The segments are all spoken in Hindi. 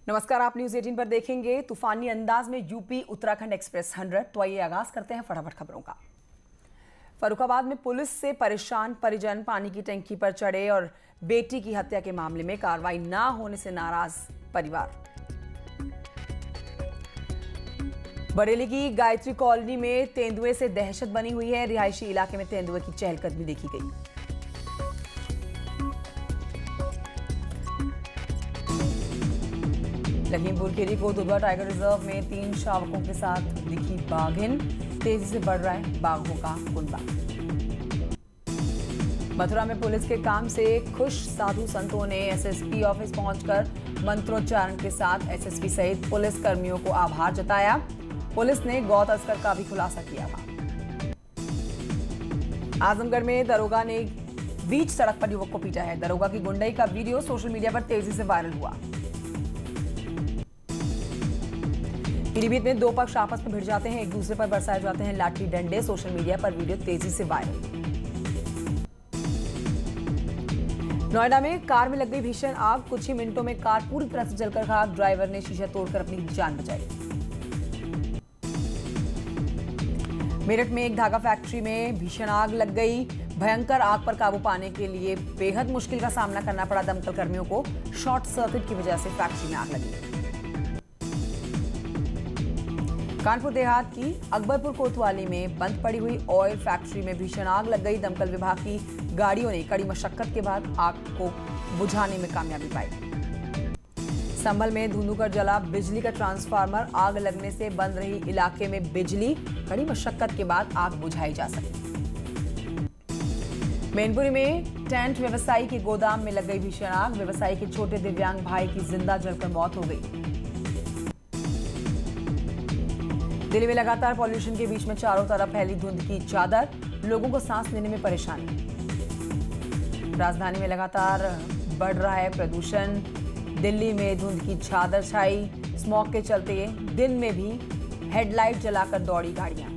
नमस्कार, आप न्यूज 18 पर देखेंगे तूफानी अंदाज में यूपी उत्तराखंड एक्सप्रेस 100। तो आइए आगाज करते हैं फटाफट खबरों का। फर्रुखाबाद में पुलिस से परेशान परिजन पानी की टंकी पर चढ़े और बेटी की हत्या के मामले में कार्रवाई न होने से नाराज परिवार। बरेली की गायत्री कॉलोनी में तेंदुए से दहशत बनी हुई है। रिहायशी इलाके में तेंदुए की चहलकदमी देखी गई। लखीमपुर खीरी को दुधवा टाइगर रिजर्व में 3 शावकों के साथ दिखी बाघिन। तेजी से बढ़ रहा है बाघों का कुनबा। मथुरा में पुलिस के काम से खुश साधु संतों ने एसएसपी ऑफिस पहुंचकर मंत्रोच्चारण के साथ एसएसपी सहित पुलिस कर्मियों को आभार जताया। पुलिस ने गौ तस्कर का भी खुलासा किया था। आजमगढ़ में दरोगा ने बीच सड़क पर युवक को पीटा है। दरोगा की गुंडाई का वीडियो सोशल मीडिया पर तेजी से वायरल हुआ। पीलीभीत में 2 पक्ष आपस में भिड़ जाते हैं, एक दूसरे पर बरसाए जाते हैं लाठी डंडे। सोशल मीडिया पर वीडियो तेजी से वायरल। नोएडा में कार में लग गई भीषण आग। कुछ ही मिनटों में कार पूरी तरह से जलकर खाक। ड्राइवर ने शीशा तोड़कर अपनी जान बचाई। मेरठ में एक धागा फैक्ट्री में भीषण आग लग गई। भयंकर आग पर काबू पाने के लिए बेहद मुश्किल का सामना करना पड़ा दमकल कर्मियों को। शॉर्ट सर्किट की वजह से फैक्ट्री में आग लगी। कानपुर देहात की अकबरपुर कोतवाली में बंद पड़ी हुई ऑयल फैक्ट्री में भीषण आग लग गई। दमकल विभाग की गाड़ियों ने कड़ी मशक्कत के बाद आग को बुझाने में कामयाबी पाई। संभल में धुंधुकर जला बिजली का ट्रांसफार्मर। आग लगने से बंद रही इलाके में बिजली। कड़ी मशक्कत के बाद आग बुझाई जा सकी। मैनपुरी में टेंट व्यवसायी के गोदाम में लग गई भीषण आग। व्यवसायी के छोटे दिव्यांग भाई की जिंदा जलकर मौत हो गई। दिल्ली में लगातार पॉल्यूशन के बीच में चारों तरफ फैली धुंध की चादर। लोगों को सांस लेने में परेशानी। राजधानी में लगातार बढ़ रहा है प्रदूषण। दिल्ली में धुंध की चादर छाई। स्मॉग के चलते दिन में भी हेडलाइट जलाकर दौड़ी गाड़ियां।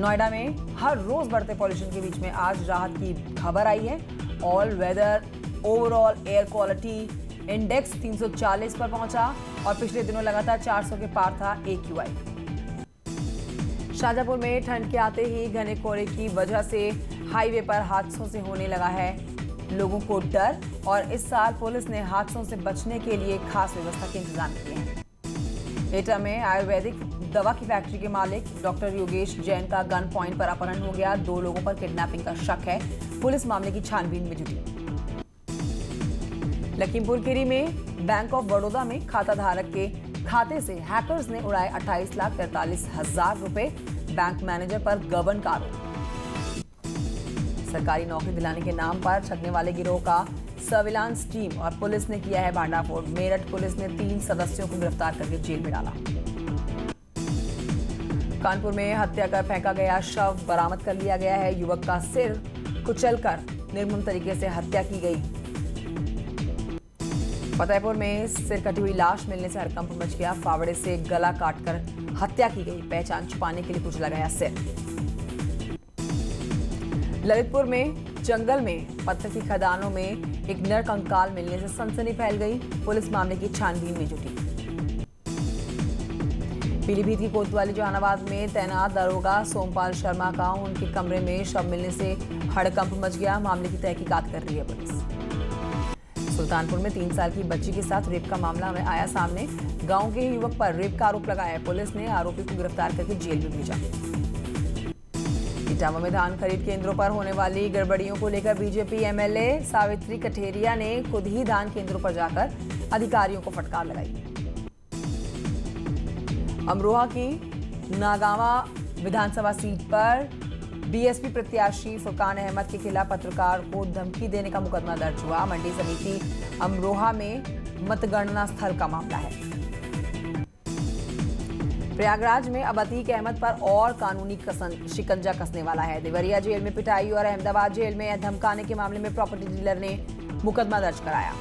नोएडा में हर रोज बढ़ते पॉल्यूशन के बीच में आज राहत की खबर आई है। All weather overall air quality index 340 पर पहुंचा और पिछले दिनों लगातार 400 के पार था AQI। शाहजहांपुर में ठंड के आते ही घने कोहरे की वजह से हाईवे पर हादसों से होने लगा है लोगों को डर। और इस साल पुलिस ने हादसों से बचने के लिए खास व्यवस्था के इंतजाम किए हैं। एटा में आयुर्वेदिक दवा की फैक्ट्री के मालिक डॉक्टर योगेश जैन का गन पॉइंट पर अपहरण हो गया। 2 लोगों पर किडनैपिंग का शक है। पुलिस मामले की छानबीन में जुटी। लखीमपुर खीरी में बैंक ऑफ बड़ौदा में खाता धारक के खाते से हैकर्स ने उड़ाए 28,43,000 रुपए। बैंक मैनेजर पर गबन का आरोप। सरकारी नौकरी दिलाने के नाम पर ठगने वाले गिरोह का सर्विलांस टीम और पुलिस ने किया है भांडाफोड़। मेरठ पुलिस ने 3 सदस्यों को गिरफ्तार करके जेल में डाला। कानपुर में हत्या कर फेंका गया शव बरामद कर लिया गया है। युवक का सिर कुचलकर निर्मम तरीके से हत्या की गई। फतेहपुर में सिर कटी हुई लाश मिलने से हड़कंप मच गया। फावड़े से गला काटकर हत्या की गई। पहचान छुपाने के लिए कुचला गया सिर। ललितपुर में जंगल में पत्थर की खदानों में एक नर कंकाल मिलने से सनसनी फैल गई। पुलिस मामले की छानबीन में जुटी। पीलीभीत की कोतवाली जहानाबाद में तैनात दरोगा सोमपाल शर्मा का उनके कमरे में शव मिलने से हड़कंप मच गया। मामले की तहकीकात कर रही है पुलिस। सुल्तानपुर में 3 साल की बच्ची के साथ रेप का मामला में आया सामने। गांव के युवक पर रेप का आरोप लगाया है। पुलिस ने आरोपी को गिरफ्तार करके जेल में भेजा। इटावा में धान खरीद केंद्रों पर होने वाली गड़बड़ियों को लेकर बीजेपी एमएलए सावित्री कठेरिया ने खुद ही धान केंद्रों पर जाकर अधिकारियों को फटकार लगाई। अमरोहा की नागावा विधानसभा सीट पर बीएसपी प्रत्याशी फुरकान अहमद के खिलाफ पत्रकार को धमकी देने का मुकदमा दर्ज हुआ। मंडी समिति अमरोहा में मतगणना स्थल का मामला है। प्रयागराज में अब अतीक अहमद पर और कानूनी शिकंजा कसने वाला है। देवरिया जेल में पिटाई और अहमदाबाद जेल में धमकाने के मामले में प्रॉपर्टी डीलर ने मुकदमा दर्ज कराया।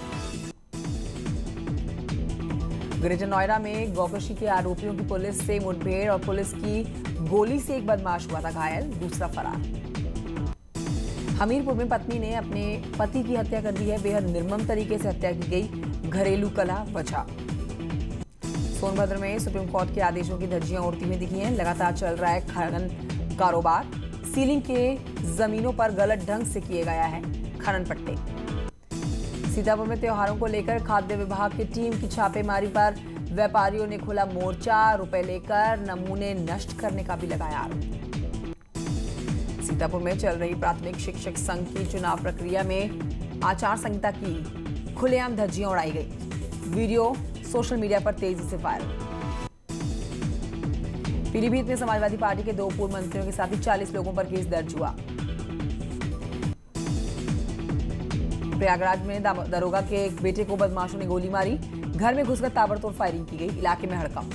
ग्रेटर नोएडा में गौकशी के आरोपियों की पुलिस से मुठभेड़ और पुलिस की गोली से एक बदमाश हुआ था घायल, दूसरा फरार। हमीरपुर में पत्नी ने अपने पति की हत्या कर दी है। बेहद निर्मम तरीके से हत्या की गई। घरेलू कलह वजह। सोनभद्र में सुप्रीम कोर्ट के आदेशों की धज्जियां उड़ती हुई दिखी हैं। लगातार चल रहा है खनन कारोबार। सीलिंग के जमीनों पर गलत ढंग से किए गया है खनन पट्टे। सीतापुर में त्योहारों को लेकर खाद्य विभाग की टीम की छापेमारी पर व्यापारियों ने खोला मोर्चा। रुपए लेकर नमूने नष्ट करने का भी लगाया आरोप। सीतापुर में चल रही प्राथमिक शिक्षक संघ की चुनाव प्रक्रिया में आचार संहिता की खुलेआम धज्जियां उड़ाई गई। वीडियो सोशल मीडिया पर तेजी से वायरल। पीलीभीत में समाजवादी पार्टी के 2 पूर्व मंत्रियों के साथ ही 40 लोगों पर केस दर्ज हुआ। प्रयागराज में दरोगा के एक बेटे को बदमाशों ने गोली मारी। घर में घुसकर ताबड़तोड़ फायरिंग की गई। इलाके में हड़कंप।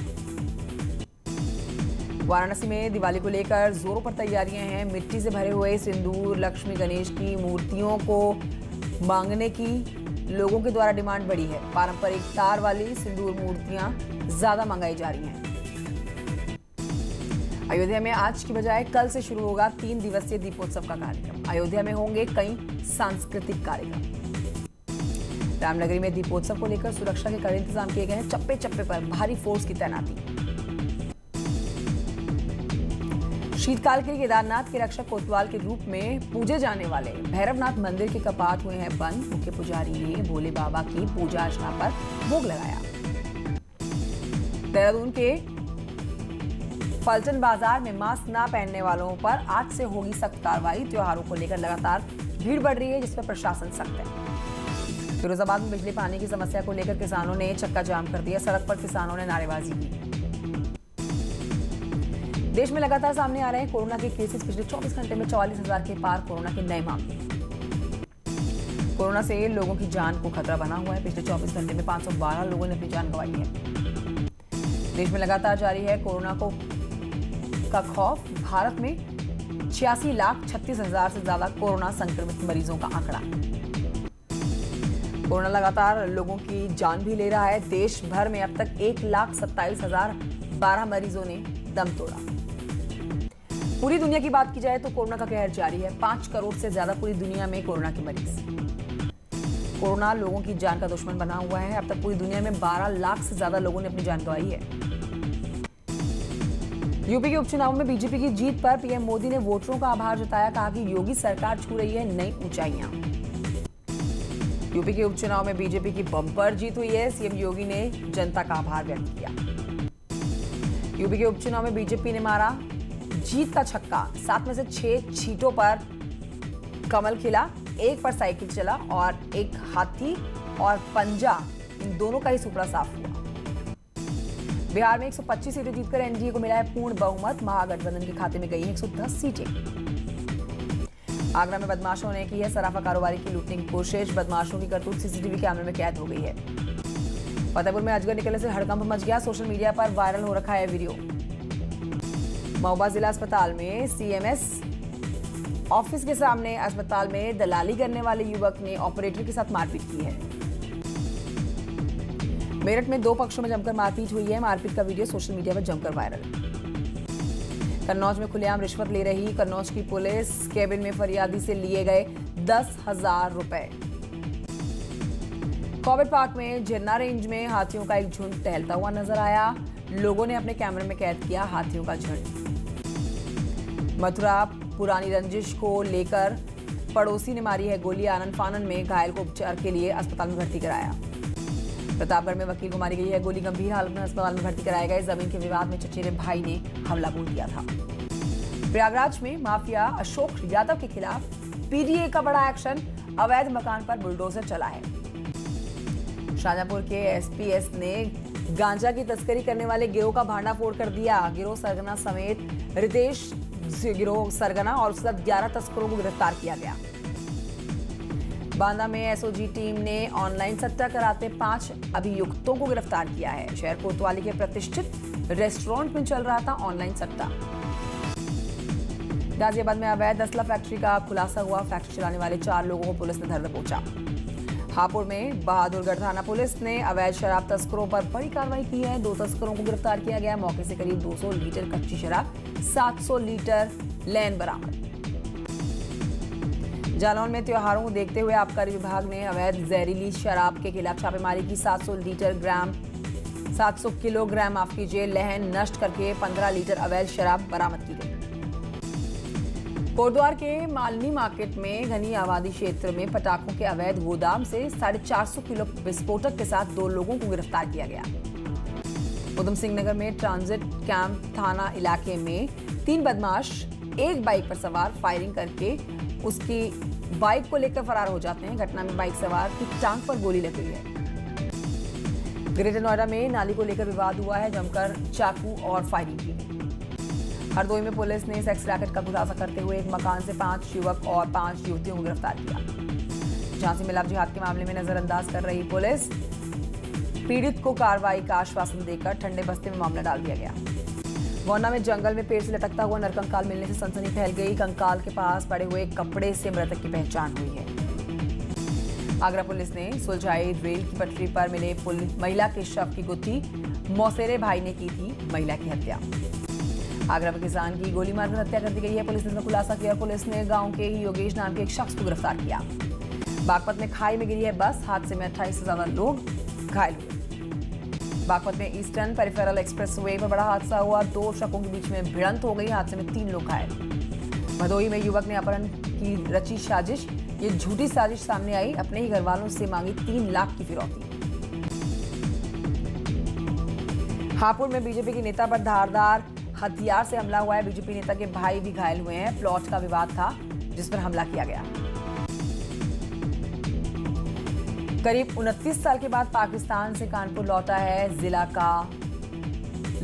वाराणसी में दिवाली को लेकर जोरों पर तैयारियां हैं। मिट्टी से भरे हुए सिंदूर, लक्ष्मी गणेश की मूर्तियों को मांगने की लोगों के द्वारा डिमांड बढ़ी है। पारंपरिक तार वाली सिंदूर मूर्तियां ज्यादा मंगाई जा रही हैं। अयोध्या में आज की बजाय कल से शुरू होगा 3 दिवसीय दीपोत्सव का कार्यक्रम। अयोध्या में होंगे कई सांस्कृतिक कार्यक्रम। रामनगरी में दीपोत्सव को लेकर सुरक्षा के कड़े इंतजाम किए गए हैं। चप्पे चप्पे पर भारी फोर्स की तैनाती। शीतकाल के लिए केदारनाथ के रक्षक कोतवाल के रूप में पूजे जाने वाले भैरवनाथ मंदिर के कपाट हुए हैं बंद। मुख्य पुजारी ने भोले बाबा की पूजा अर्चना पर भोग लगाया। देहरादून के पलटन बाजार में मास्क न पहनने वालों पर आज से होगी सख्त कार्रवाई। त्योहारों को लेकर लगातार भीड़ बढ़ रही है, जिस पर प्रशासन सख्त है। फिरोजाबाद में बिजली पानी की समस्या को लेकर किसानों ने चक्का जाम कर दिया। सड़क पर किसानों ने नारेबाजी की। देश में लगातार सामने आ रहे हैं कोरोना के केसेस। पिछले 24 घंटे में 44,000 के पार कोरोना के नए मामले। कोरोना से लोगों की जान को खतरा बना हुआ है। पिछले 24 घंटे में 512 लोगों ने अपनी जान गंवाई है। देश में लगातार जारी है कोरोना का खौफ। भारत में 86,36,000 से ज्यादा कोरोना संक्रमित मरीजों का आंकड़ा। कोरोना लगातार लोगों की जान भी ले रहा है। देश भर में अब तक 1,27,012 मरीजों ने दम तोड़ा। पूरी दुनिया की बात की जाए तो कोरोना का कहर जारी है। 5 करोड़ से ज्यादा पूरी दुनिया में कोरोना के मरीज। कोरोना लोगों की जान का दुश्मन बना हुआ है। अब तक पूरी दुनिया में 12 लाख से ज्यादा लोगों ने अपनी जान गंवाई है। यूपी के उपचुनाव में बीजेपी की जीत पर पीएम मोदी ने वोटरों का आभार जताया। कहा कि योगी सरकार छू रही है नई ऊंचाइयां। यूपी के उपचुनाव में बीजेपी की बम्पर जीत हुई है। सीएम योगी ने जनता का आभार व्यक्त किया। यूपी के उपचुनाव में बीजेपी ने मारा जीत का छक्का। 7 में से 6 सीटों पर कमल खिला। 1 पर साइकिल चला और एक हाथी और पंजा, इन दोनों का ही सुपड़ा साफ हुआ। बिहार में 125 सीटें जीतकर एनडीए को मिला है पूर्ण बहुमत। महागठबंधन के खाते में गई हैं 110 सीटें। आगरा में बदमाशों ने की है सराफा कारोबारी की लूटने की कोशिश। बदमाशों की करतूत सीसीटीवी कैमरे में कैद हो गई है। फतेहपुर में अजगर निकलने से हड़कंप मच गया। सोशल मीडिया पर वायरल हो रखा है वीडियो। महोबा जिला अस्पताल में सीएमएस ऑफिस के सामने अस्पताल में दलाली करने वाले युवक ने ऑपरेटर के साथ मारपीट की है। मेरठ में 2 पक्षों में जमकर मारपीट हुई है। मारपीट का वीडियो सोशल मीडिया पर जमकर वायरल। कन्नौज में खुलेआम रिश्वत ले रही कन्नौज की पुलिस। केबिन में फरियादी से लिए गए 10,000 रुपए। कॉर्बेट पार्क में झरना रेंज में हाथियों का एक झुंड टहलता हुआ नजर आया। लोगों ने अपने कैमरे में कैद किया हाथियों का झुंड। मथुरा पुरानी रंजिश को लेकर पड़ोसी ने मारी है गोली। आनन फानन में घायल को उपचार के लिए अस्पताल में भर्ती कराया। प्रतापगढ़ में वकील को मारी गई है गोली। गंभीर हालत में अस्पताल में भर्ती कराए गए। जमीन के विवाद में चचेरे भाई ने हमला बोल दिया था। प्रयागराज में माफिया अशोक यादव के खिलाफ पीडीए का बड़ा एक्शन। अवैध मकान पर बुलडोजर चला है। शाहजहांपुर के एसपीएस ने गांजा की तस्करी करने वाले गिरोह का भांडाफोड़ कर दिया। गिरोह सरगना समेत रितेश गिरोह सरगना और उसके साथ 11 तस्करों को गिरफ्तार किया गया। बांदा में एसओजी टीम ने ऑनलाइन सट्टा कराते 5 अभियुक्तों को गिरफ्तार किया है। शहर कोतवाली के प्रतिष्ठित रेस्टोरेंट में चल रहा था ऑनलाइन सट्टा। गाजियाबाद में अवैध असला फैक्ट्री का खुलासा हुआ। फैक्ट्री चलाने वाले 4 लोगों को पुलिस ने धर दबोचा। हापुड़ में बहादुरगढ़ थाना पुलिस ने अवैध शराब तस्करों पर बड़ी कार्रवाई की है। 2 तस्करों को गिरफ्तार किया गया। मौके से करीब 200 लीटर कच्ची शराब, 700 लीटर लैन बरामद। जालौन में त्योहारों को देखते हुए आबकारी विभाग ने अवैध जहरीली शराब के खिलाफ छापेमारी की। 700 किलोग्राम माफ कीजिए लहन नष्ट करके 15 लीटर अवैध शराब बरामद की गई। कोटद्वार के मालनी मार्केट में घनी आबादी क्षेत्र में पटाखों के अवैध गोदाम से 450 किलो विस्फोटक के साथ 2 लोगों को गिरफ्तार किया गया। उधम सिंह नगर में ट्रांजिट कैंप थाना इलाके में 3 बदमाश एक बाइक पर सवार फायरिंग करके उसकी बाइक को लेकर फरार हो जाते हैं। घटना में बाइक सवार की टांग पर गोली लग गई है। ग्रेटर नोएडा में नाली को लेकर विवाद हुआ है, जमकर चाकू और फायरिंग की गई। हरदोई में पुलिस ने सेक्स रैकेट का खुलासा करते हुए एक मकान से 5 युवक और 5 युवतियों को गिरफ्तार किया। झांसी में लव जिहाद के मामले में नजरअंदाज कर रही पुलिस, पीड़ित को कार्रवाई का आश्वासन देकर ठंडे बस्ते में मामला डाल दिया गया। गोंडा में जंगल में पेड़ से लटकता हुआ नरकंकाल मिलने से सनसनी फैल गई। कंकाल के पास पड़े हुए कपड़े से मृतक की पहचान हुई है। आगरा पुलिस ने सुलझाई रेल की पटरी पर मिले महिला के शव की गुत्थी। मौसेरे भाई ने की थी महिला की हत्या। आगरा में किसान की गोली मारकर हत्या कर दी गई है। पुलिस ने इसका खुलासा किया। पुलिस ने गांव के ही योगेश नाम के एक शख्स को गिरफ्तार किया। बागपत में खाई में गिरी है बस, हादसे में 28 से ज्यादा लोग घायल हुए। बागपत में ईस्टर्न पेरिफेरल एक्सप्रेसवे पर बड़ा हादसा हुआ। 2 ट्रकों के बीच में भिड़ंत हो गई। हादसे में 3 लोग घायल। भदोही में युवक ने अपहरण की रची साजिश। ये झूठी साजिश सामने आई। अपने ही घर वालों से मांगी 3 लाख की फिरौती। हापुड़ में बीजेपी के नेता पर धारदार हथियार से हमला हुआ है। बीजेपी नेता के भाई भी घायल हुए हैं। प्लॉट का विवाद था जिस पर हमला किया गया। करीब 29 साल के बाद पाकिस्तान से कानपुर लौटा है जिला का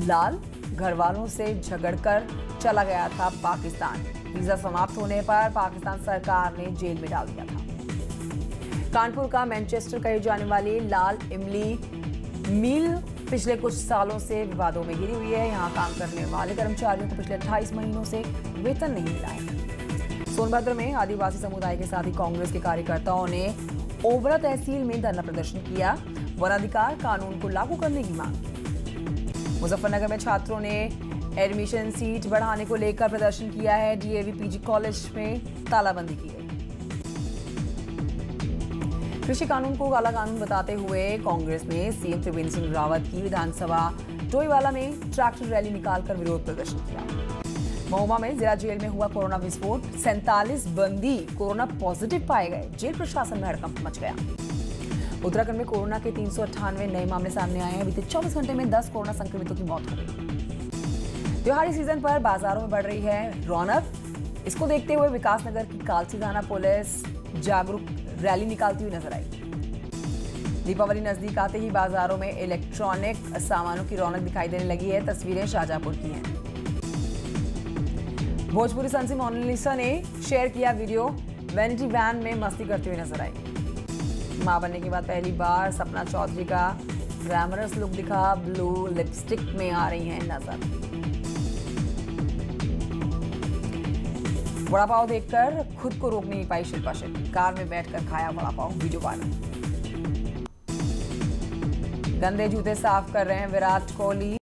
लाल। घर वालों से झगड़कर चला गया था पाकिस्तान। वीजा समाप्त होने पर पाकिस्तान सरकार ने जेल में डाल दिया था। कानपुर का मैनचेस्टर कही जाने वाली लाल इमली मिल पिछले कुछ सालों से विवादों में घिरी हुई है। यहाँ काम करने वाले कर्मचारियों को पिछले 28 महीनों से वेतन नहीं मिला है। सोनभद्र में आदिवासी समुदाय के साथ ही कांग्रेस के कार्यकर्ताओं ने ओबरा तहसील में धरना प्रदर्शन किया। वनाधिकार कानून को लागू करने की मांग की। मुजफ्फरनगर में छात्रों ने एडमिशन सीट बढ़ाने को लेकर प्रदर्शन किया है। डीएवी पीजी कॉलेज में तालाबंदी की गई। कृषि कानून को काला कानून बताते हुए कांग्रेस ने सीएम त्रिवेंद्र सिंह रावत की विधानसभा टोईवाला में ट्रैक्टर रैली निकालकर विरोध प्रदर्शन किया। महोबा में जिला जेल में हुआ कोरोना विस्फोट। 47 बंदी कोरोना पॉजिटिव पाए गए। जेल प्रशासन में हड़कंप मच गया। उत्तराखंड में कोरोना के 398 नए मामले सामने आए हैं। बीते 24 घंटे में 10 कोरोना संक्रमितों की मौत हो गई। त्योहारी सीजन पर बाजारों में बढ़ रही है रौनक। इसको देखते हुए विकासनगर की कालसी थाना पुलिस जागरूक रैली निकालती हुई नजर आई। दीपावली नजदीक आते ही बाजारों में इलेक्ट्रॉनिक सामानों की रौनक दिखाई देने लगी है। तस्वीरें शाहजहांपुर की हैं। भोजपुरी संसी मोनालिसा ने शेयर किया वीडियो। वैनिटी वैन में मस्ती करते हुए नजर आई। मां बनने के बाद पहली बार सपना चौधरी का ग्लैमरस लुक दिखा। ब्लू लिपस्टिक में आ रही हैं नजर। वड़ा पाव देखकर खुद को रोक नहीं पाई शिल्पा शेट्टी। कार में बैठकर खाया वड़ा पाव, वीडियो वायरल। गंदे जूते साफ कर रहे हैं विराट कोहली।